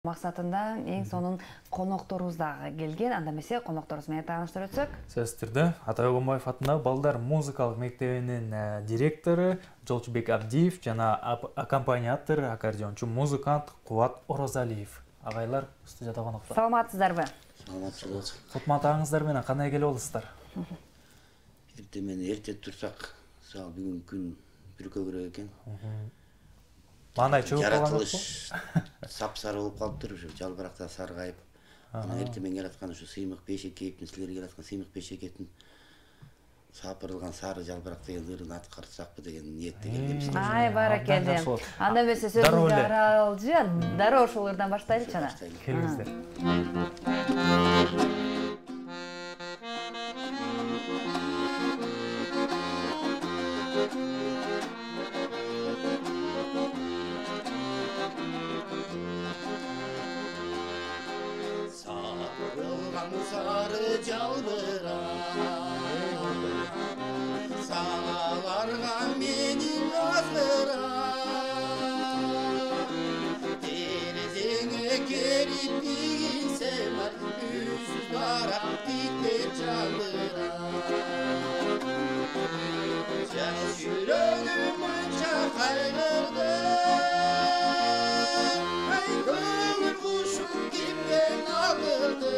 Максатында эң сонун конокторубуз дагы келген. Анда эмесе конокторубуз менен тааныштырып өтсөк. Сөзтүрдө Атай Огонбаев атындагы балдар музыкалык мектебинин директору Жолчубек Абдиев жана аккомпаниатор, аккордеончу, музыкант Кубат Оразалиев. Агайлар студияда конокто. Саламатсыздарбы? Саламатсыз. Кутматыңыздар менен кандай келип олусуздар? Эртемен эрте турсак, сал бүгүн күн бүркөгүрөөк экен. Мандай чыгып калган жок. Сап-сары болуп калыптыр, ушу жалбыракта саргайып. Аны эртемен келаткан ушу сыймык бешекеевдин, силерге келаткан сыймык бешекеевдин сапырылган сары жалбырак деген ырын аткарсакпы деген ниетте келгенбиз. Ай, баракелде. Анда эмесе сөзүңүздү аралжы, дароо ошол ырдан баштайлычы ана. Келиңиздер. Sarı жалбырак сагаларга менин азгырак терезеңе келип тийсем үсүз барак тиктер жалбырак жаш жүрөгүм мынча кайгырды ай көңүл кушум кимден алды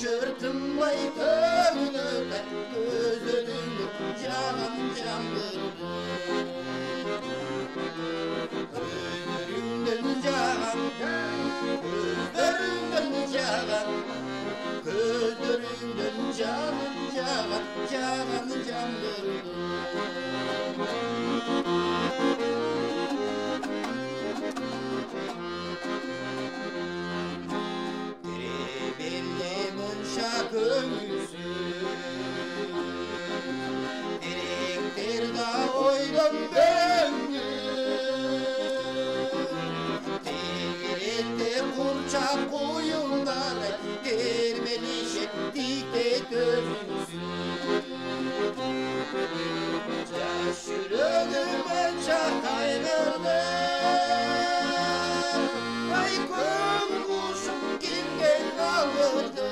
Şırtınmay kömürde gözlerinde canım canlıydı Gözlerimden canım, gözlerimden canım Gözlerimden canım canım, canım canlıydı Direktir da oydan beni Tirette kurçak koyunlar Dermelişe dikte gözünsün Caş yüreğime çakaylardı Ay kömür kuşum kimden alırdı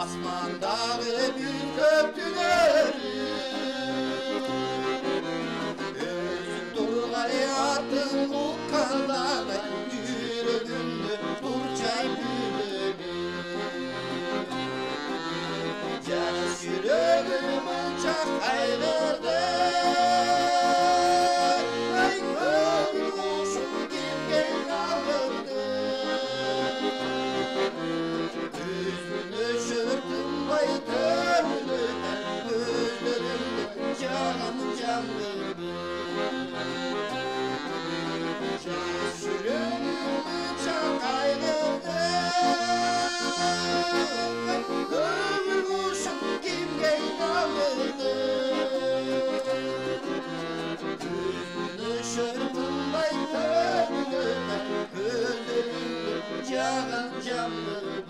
Asmandağı bir köprüleri Gözüm durgay atın ukandağı Yüreğimde burçay büyüleri Caş yüreğimin çak ayrıldı Ay kömür kuşum kimden alırdı Şırtınmay kömürde gözlerimde canım canlıydı Caş yüreğimi çak ayrıldı Kömür kuşum kimden alırdı Şırtınmay kömürde gözlerimde canım canlıydı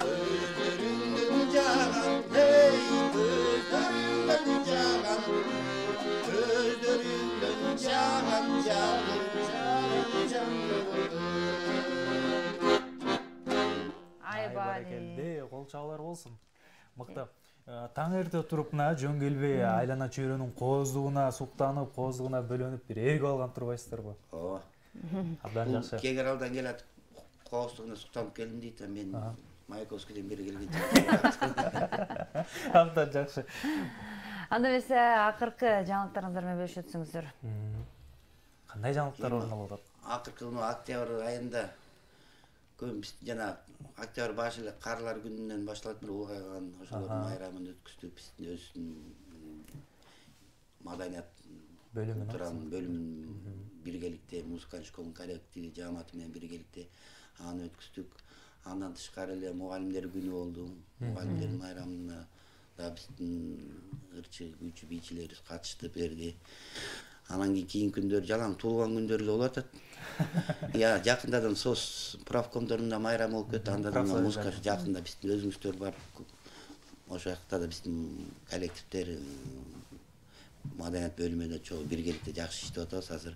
Gözlerimden canım, hey gözlerimden canım Gözlerimden canım, canım, canım, canım Ай, баракелде, кол чабуулар болсун. Мыкты. Таң эрте туруп жөн келбей, айлана чөйрөнүн кооздугуна суктанып, кооздугуна бөлөнүп бир эрге алган турбайсыздарбы? Ооба. Абдан жакшы. Кегералдан келат, кооздугуна суктанып келдим дейт, мен Маяковскийден бери келген. Абдан жакшы. Анда эмесе акыркы жаңылыктарыңыздар менен бөлүшөтсүңүздөр. Кандай жаңылыктар орун алып атат? Акыркы октябрь айында көп жана октябрь башы эле карлар күнүнөн башталат, бир улгайган ошолордун майрамын өткүздүк. Биздин өзүбүздүн маданият бөлүмүн биргеликте, музыкалык школанын коллективи жааматы менен биргеликте аны өткүздүк. Андан тышкары эле мугалимдер күнү болду. Мугалимдердин майрамына да биздин ырчы күчү бийчилерибиз катышты берди. Анан кийинки күндөр жалаң туулган күндөр эле болуп атат. Жакындадан СОС правкомдорунда майрам болуп кетти. Анда музыка жакында биздин өзүңүздөр бар. Ошол жакта да биздин коллективдер маданият бөлүмүндө чогуу биргеликте жакшы иштеп атабыз азыр.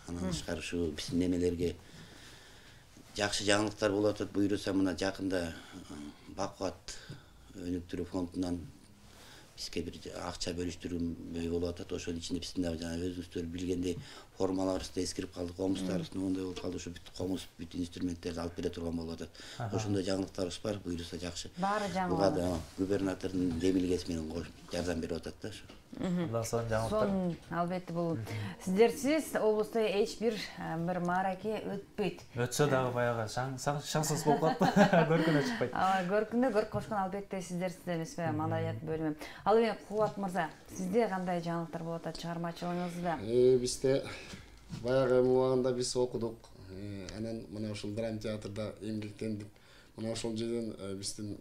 Анан тышкары ушу биздин немелерге жакшы жаңылыктар болуп атат. Буюрса мына жакында Бакубат өнүктүрүү фондунан бизге бир акча бөлүштүрүү болуп атат. Ошонун ичинде биздин жана өзүңүздөр билгендей формаларыбызды эскирип калды, комустарыбыздын оңдой болуп калды. Ушу бүт комус, бүт инструменттерди алып бере турган болуп атат. Ошондой жаңылыктарыбыз бар. Буюрса жакшы. Баары жаңылык. Губернатордун демилгеси менен жардам берип атат да. Сон албетте бул сиздерсиз облусту эч бир маараке өтпөйт. Өтсө дагы баягы шансыз болуп калат. Көркүнө чыкпайт. Көркүндө көрк кошкон албетте сиздерсиз эмеспи, маданият бөлүмү. Ал эми Кубат мырза, сизде кандай жаңылыктар болуп атат чыгармачылыгыңызда? Бизде баягы убагында биз окудук. Анан мына ушул драма театрда эмгектендик. Мына ошол жерден биздин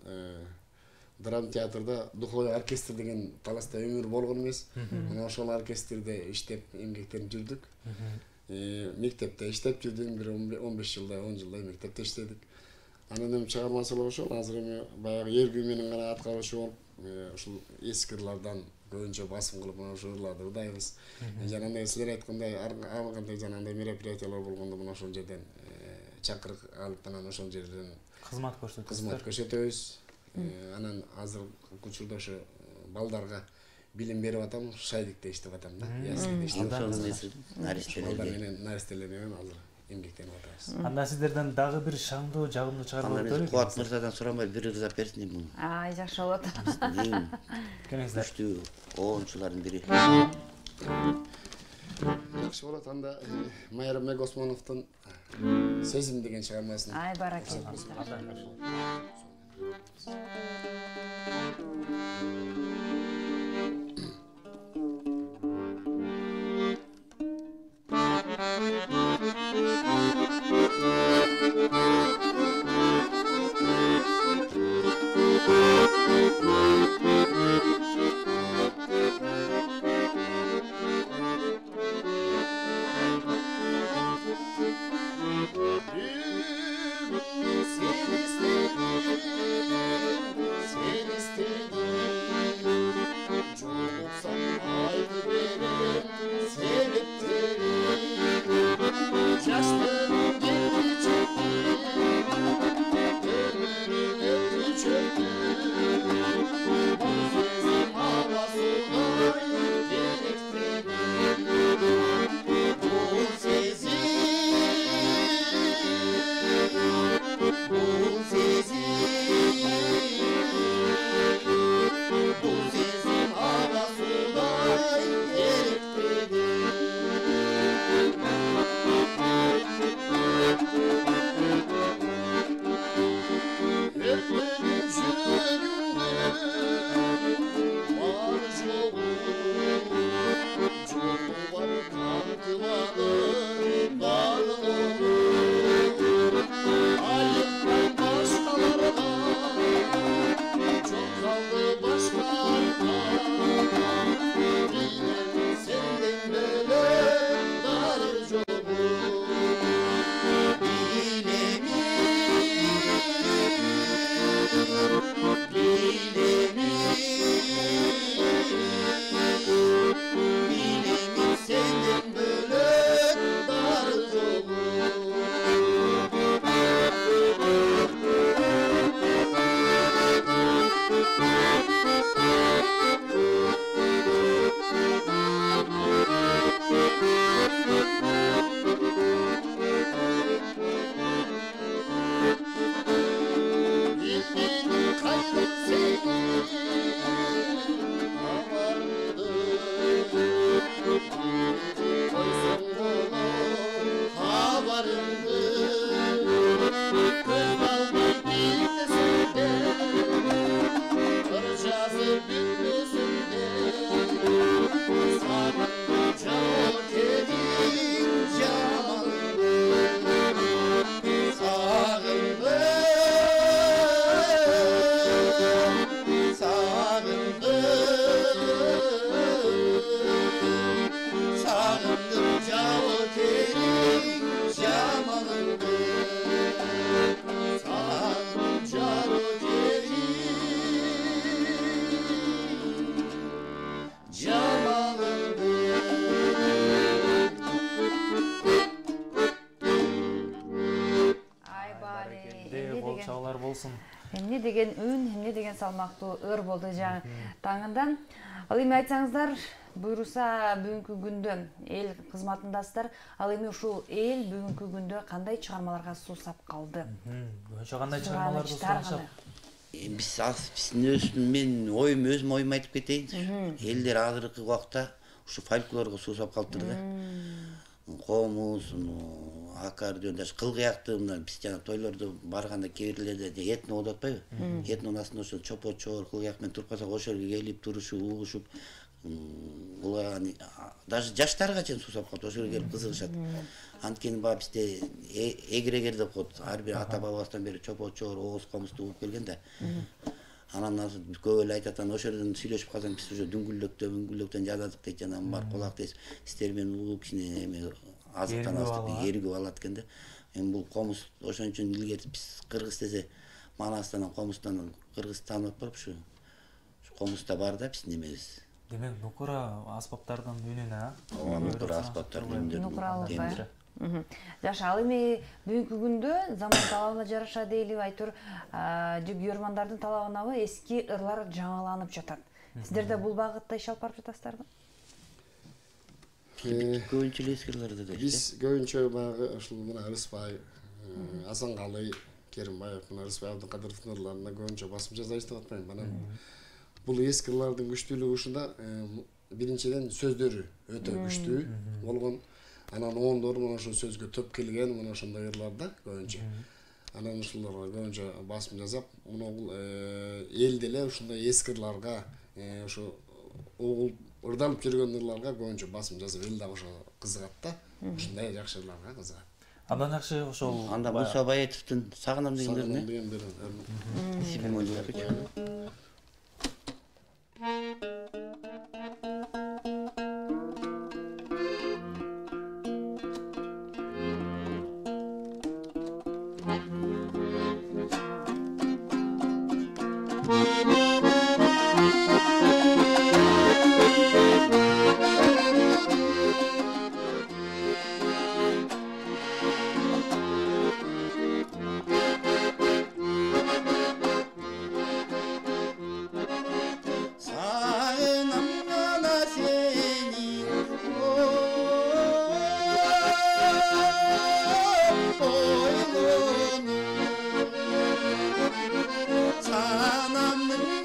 драма театрда духовой оркестр деген таласта өмүр болгон эмес. Мына ошол оркестрде иштеп эмгектенип жүрдүк. Мектепте иштеп жүрдүм, бир 15 жылдай, 10 жылдай мектепте иштедик. Анан эми чыгармачылык ошол азыр эми баягы эргүү менен гана аткаруучу болуп, ушул эски ырлардан көбүнчө басым кылып мына ошол ырларды ырдайбыз. Жанагындай силер айткандай ар кандай жанагындай мероприятиялар болгондо мына ошол жерден чакырык алып анан ошол жерден кызмат көрсөтөбүз. Анан азыр учурда ошо балдарга билим берип атам, шайдикте иштеп атам да. Наристелер менен азыр эмгектенип атабыз. Анда сиздерден дагы бир шаңдуу жагымдуу чыгарма өтөлү. Кубат мырзадан сурамай бир ырзап берсин эми. Жакшы болот. Күчтүү оончулардын бири. Жакшы болот. Анда Майра Мегосмановдун Сезим деген чыгармасын. Баракет. болсун. Эмне деген үн, эмне деген салмактуу ыр болду жаңы таңында. Ал эми айтсаңыздар, буйруса бүгүнкү күндө эл кызматындасыздар. Ал эми ушул эл бүгүнкү күндө кандай чыгармаларга суусап калды? Көбүнчө кандай чыгармаларды сурашат? Мен өзүм оюм айтып кетейин. Элдер азыркы убакта ушу фольклорго суусап калыптыр да. Комуз, аккордеон, даже кылгыяктуу мына биз жана тойлордо барганда кээ бирлерде этно деп атпайбы? Этнонун астында ошо чопочор, кылгыяк менен туруп калсак ошол жерге келип турушуп, угушуп, булаган даже жаштарга чейин суусап калып ошол жерге келип кызыгышат. Анткени баягы бизде эгрегер деп коет. Ар бир ата бабабыздан бери чопочор, ооз комузду угуп келген да. Анан азыр көп эле айтат, анан ошол жерден сүйлөшүп калсаң биз уже дүңгүлдөктөн жададык дейт, жана бар кулак дейт. Сиздер менен угуп кичине эме азыктанабыз деп эргип алат экен да. Эми бул комуз ошон үчүн илгери биз кыргыз десе Манастан, комуздан кыргыз таанып барып ушу комузда бар да биздин эмебиз. Демек нукура аспаптардын үнүнө, Ооба, нукура аспаптардын үнүнө. Жаш, ал эми бүгүнкү күндө заман талабына жараша дейли айтор, же көрөрмандардын талабынабы эски ырлар жаңаланып жатат. Сиздер да бул багытта иш алып барып жатасыздарбы? Көбүнчө эле эски ырларды да. Биз көбүнчө баягы ушул мына Рыспай, Асанкалы, Керимбаев, мына Рыспай Абдыкадыровдун ырларына көбүнчө басым жасайбыз деп атпайм. Анан бул эски ырлардын күчтүүлүгү ушунда, биринчиден сөздөрү өтө күчтүү болгон. Анан оңдору мына ошол сөзгө төп келген, мына ошондой ырларда көбүнчө. Анан ушуларга көбүнчө басым жасап, мына бул эл деле ушундай эски ырларга, ошо ырдалып жүргөн ырларга көбүнчө басым жасап, эл дагы ошо кызыгат да. Ушундай жакшы ырларга кызыгат. Абдан жакшы ошол. Анда Муса Баетовдун Сагынам деген Sanamın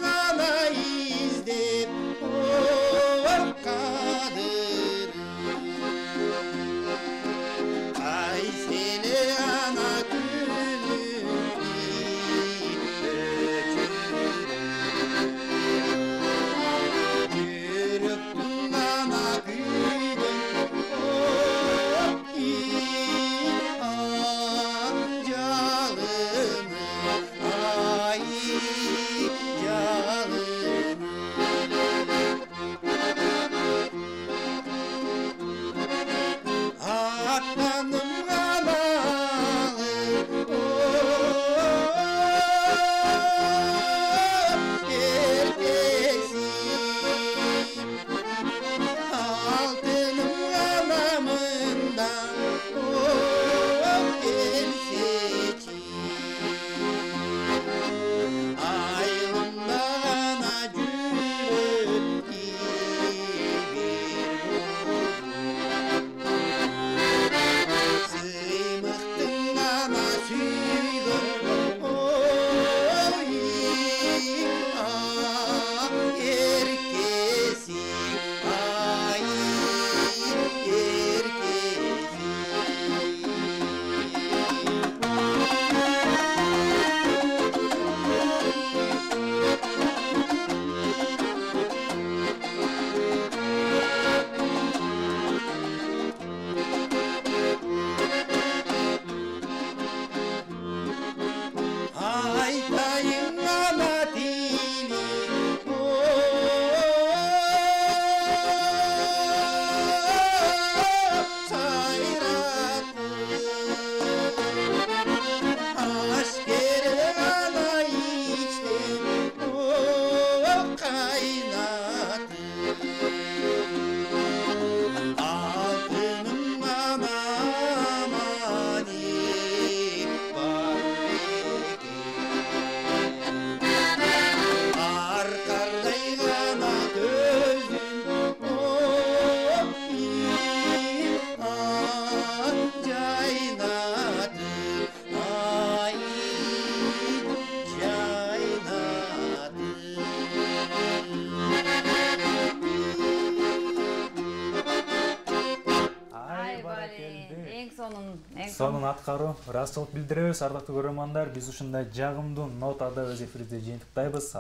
сонун аткаруу ыраазычылык билдиребиз. Ардактуу көрөрмандар, биз ушундай жагымдуу нотада өз эфирибизде жыйынтыктайбыз.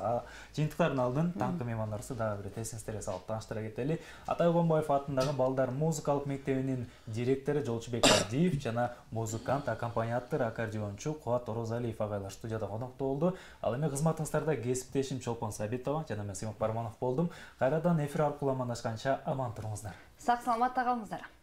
Жыйынтыктардын алдын таңкы меймандарыбызды дагы бир эсиңиздерге салып тааныштыра кетели. Атай Огонбаев атындагы балдар музыкалык мектебинин директору Жолчубек Абдиев жана музыкант, аккомпаниатор, аккордеончу Кубат Орозалиев агайлар студияда конокто болду. Ал эми кызматыңыздарда кесиптешим Чолпон Сабитова жана мен Симон Парманов болдум. Кайрадан эфир аркылуу амандашканча аман туруңуздар. Сак саламатта калыңыздар.